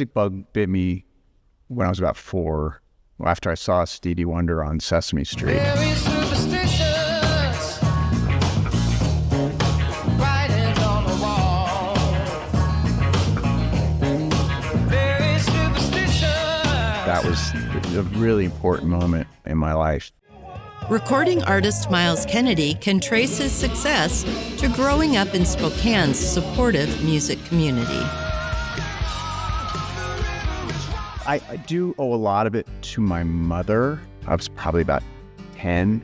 music bug bit me when I was about 4, after I saw Stevie Wonder on Sesame Street. Very superstitious, writings on the wall. Very superstitious. That was a really important moment in my life. Recording artist Myles Kennedy can trace his success to growing up in Spokane's supportive music community. I do owe a lot of it to my mother. I was probably about 10,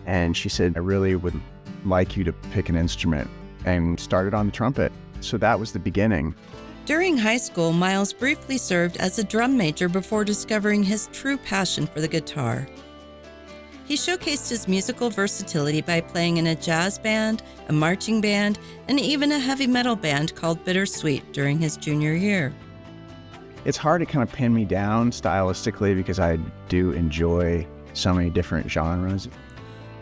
and she said, I really would like you to pick an instrument, and started on the trumpet. So that was the beginning. During high school, Myles briefly served as a drum major before discovering his true passion for the guitar. He showcased his musical versatility by playing in a jazz band, a marching band, and even a heavy metal band called Bittersweet during his junior year. It's hard to kind of pin me down stylistically because I do enjoy so many different genres.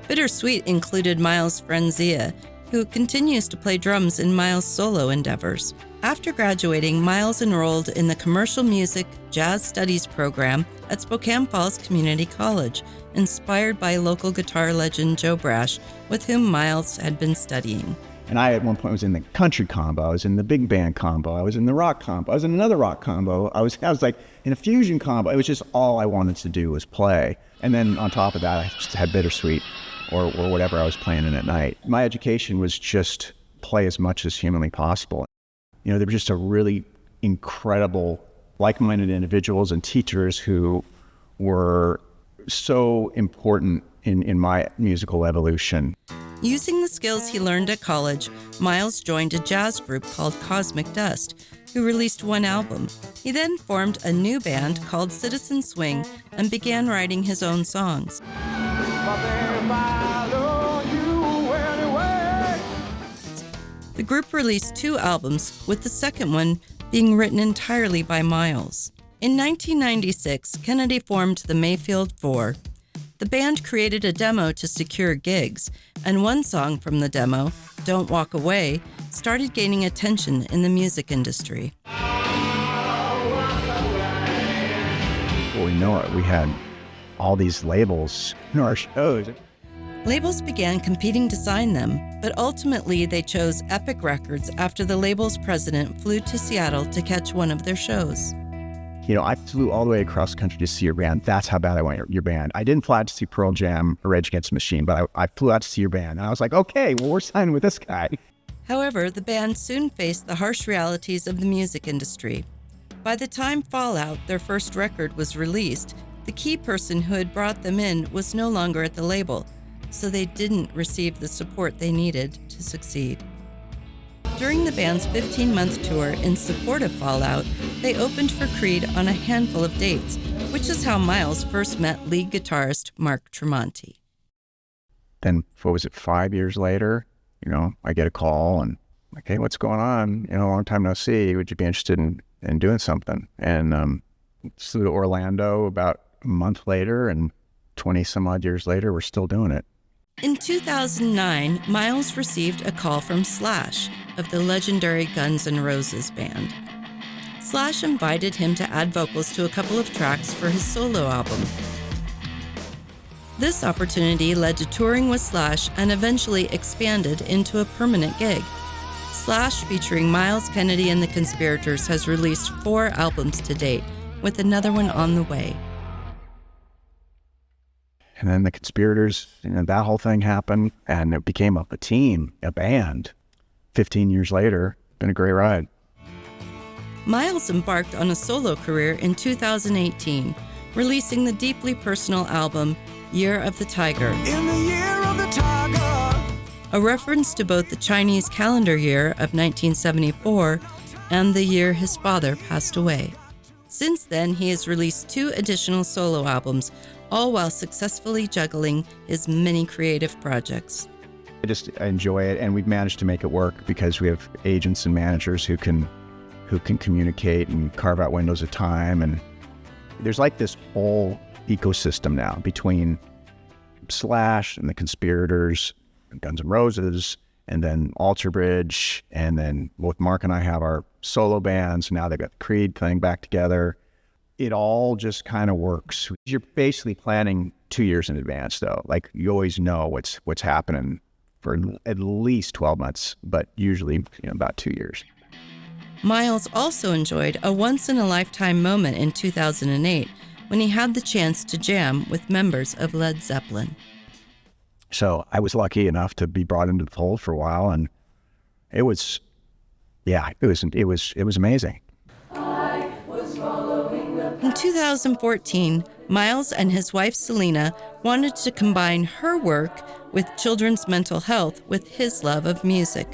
Bittersweet included Myles' friend Zia, who continues to play drums in Myles' solo endeavors. After graduating, Myles enrolled in the Commercial Music Jazz Studies program at Spokane Falls Community College, inspired by local guitar legend Joe Brash, with whom Myles had been studying. And I, at one point, was in the country combo, I was in the big band combo, I was in the rock combo, I was in another rock combo, I was like in a fusion combo. It was just all I wanted to do was play. And then on top of that, I just had Bittersweet or whatever I was playing in at night. My education was just play as much as humanly possible. You know, they were just a really incredible, like-minded individuals and teachers who were so important in my musical evolution. Using the skills he learned at college, Myles joined a jazz group called Cosmic Dust, who released one album. He then formed a new band called Citizen Swing and began writing his own songs. The group released 2 albums, with the second one being written entirely by Myles. In 1996, Kennedy formed the Mayfield 4. The band created a demo to secure gigs, and one song from the demo, Don't Walk Away, started gaining attention in the music industry. Well, we know it. We had all these labels in our shows. Labels began competing to sign them, but ultimately they chose Epic Records after the label's president flew to Seattle to catch one of their shows. You know, I flew all the way across country to see your band. That's how bad I want your band. I didn't fly out to see Pearl Jam or Rage Against the Machine, but I flew out to see your band. And I was like, okay, well, we're signing with this guy. However, the band soon faced the harsh realities of the music industry. By the time Fallout, their first record, was released, the key person who had brought them in was no longer at the label, so they didn't receive the support they needed to succeed. During the band's 15-month tour in support of Fallout, they opened for Creed on a handful of dates, which is how Myles first met lead guitarist Mark Tremonti. Then, 5 years later, you know, I get a call and like, hey, what's going on? You know, long time no see. Would you be interested in doing something? And flew to Orlando about a month later, and 20 some odd years later, we're still doing it. In 2009, Myles received a call from Slash of the legendary Guns N' Roses band. Slash invited him to add vocals to a couple of tracks for his solo album. This opportunity led to touring with Slash and eventually expanded into a permanent gig. Slash, featuring Myles Kennedy and the Conspirators, has released 4 albums to date, with another one on the way. And then the Conspirators, you know, that whole thing happened, and it became a team, a band. 15 years later, been a great ride. Myles embarked on a solo career in 2018, releasing the deeply personal album, Year of the Tiger. In the year of the tiger. A reference to both the Chinese calendar year of 1974 and the year his father passed away. Since then, he has released 2 additional solo albums, all while successfully juggling his many creative projects. I enjoy it, and we've managed to make it work because we have agents and managers who can communicate and carve out windows of time. And there's like this whole ecosystem now between Slash and the Conspirators and Guns N' Roses and then Alter Bridge, and then both Mark and I have our solo bands. Now they've got the Creed playing back together. It all just kind of works. You're basically planning 2 years in advance, though. Like, you always know what's happening for at least 12 months, but usually about 2 years. Myles also enjoyed a once-in-a-lifetime moment in 2008 when he had the chance to jam with members of Led Zeppelin. So I was lucky enough to be brought into the fold for a while, and it was amazing. In 2014, Myles and his wife Selena wanted to combine her work with children's mental health with his love of music.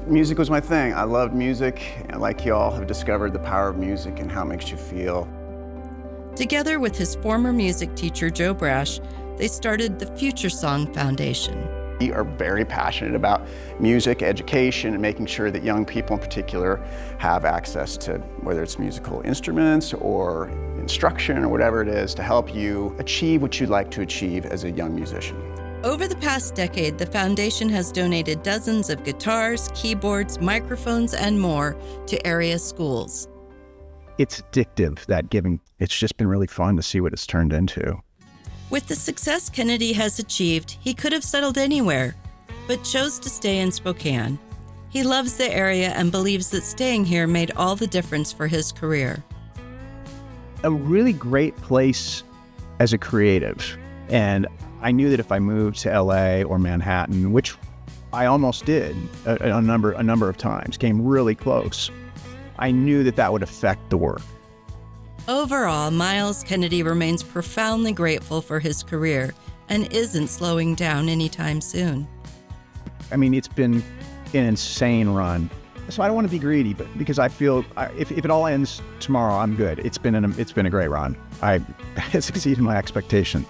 Music was my thing. I loved music, and like y'all have discovered the power of music and how it makes you feel. Together with his former music teacher, Joe Brash, they started the Future Song Foundation. We are very passionate about music education and making sure that young people in particular have access to whether it's musical instruments or instruction or whatever it is to help you achieve what you'd like to achieve as a young musician. Over the past decade, the foundation has donated dozens of guitars, keyboards, microphones, and more to area schools. It's addictive, that giving. It's just been really fun to see what it's turned into. With the success Kennedy has achieved, he could have settled anywhere, but chose to stay in Spokane. He loves the area and believes that staying here made all the difference for his career. A really great place as a creative. And I knew that if I moved to LA or Manhattan, which I almost did a number of times, came really close, I knew that would affect the work. Overall, Myles Kennedy remains profoundly grateful for his career and isn't slowing down anytime soon. I mean, it's been an insane run. So I don't want to be greedy, but because I feel if it all ends tomorrow, I'm good. It's been a great run. It's exceeded my expectation.